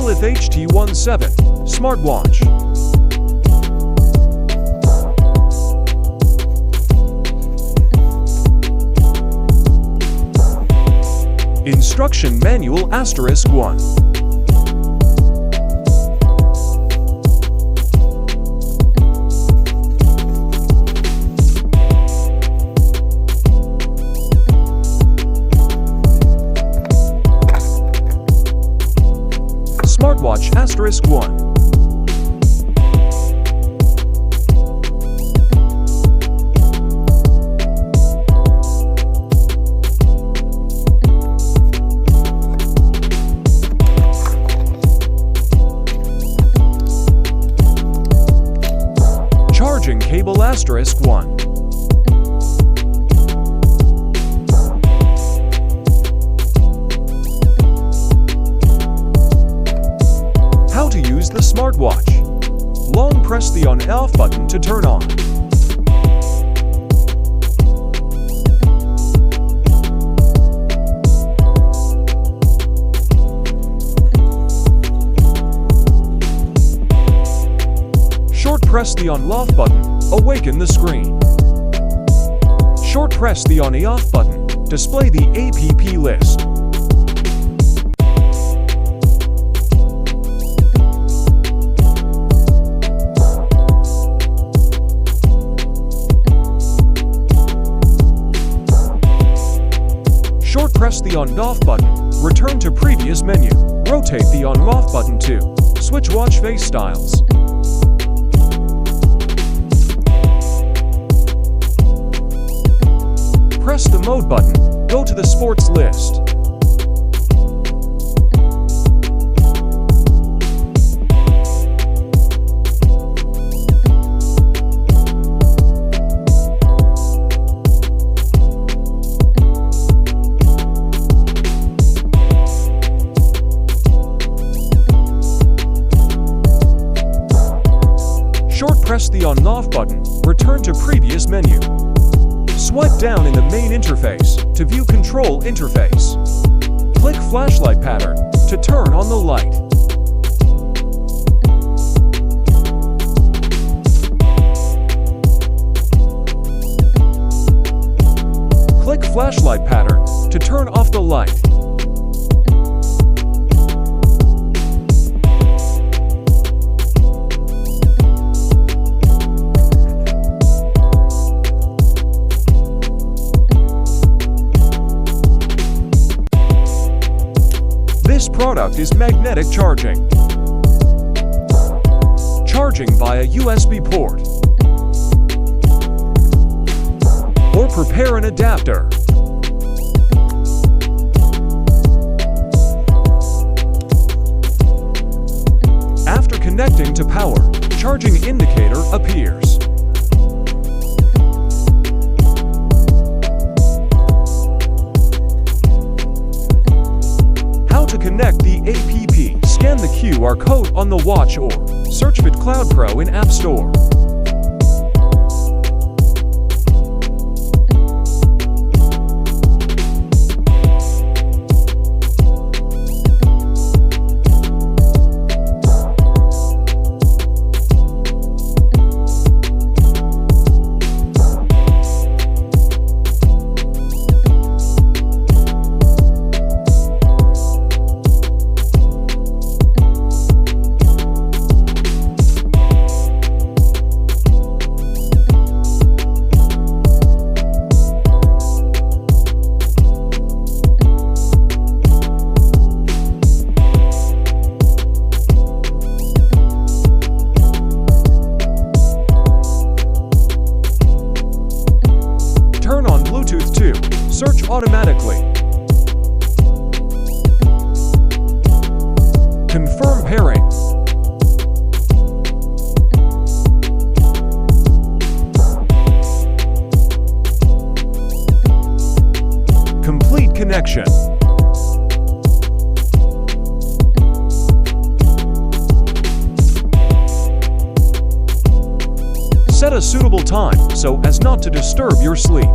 MEGALITH HT17 smartwatch. Instruction Manual *1. Smartwatch *1. Charging cable *1. How to use the smartwatch. Long press the on/off button to turn on. Short press the on/off button, awaken the screen. Short press the on/off button, display the app list. Short press the on/off button, return to previous menu. Rotate the on/off button to switch watch face styles. Press the mode button, go to the sports list. Short press the on/off button, return to previous menu. Swipe down in the main interface to view control interface. Click flashlight pattern to turn on the light. Click flashlight pattern to turn off the light. This product is magnetic charging. Charging via USB port. Or prepare an adapter. After connecting to power, charging indicator appears. To connect the app, scan the QR code on the watch or search FitCloud Pro in App Store. Turn on Bluetooth to search automatically. Confirm pairing. Complete connection. Set a suitable time so as not to disturb your sleep.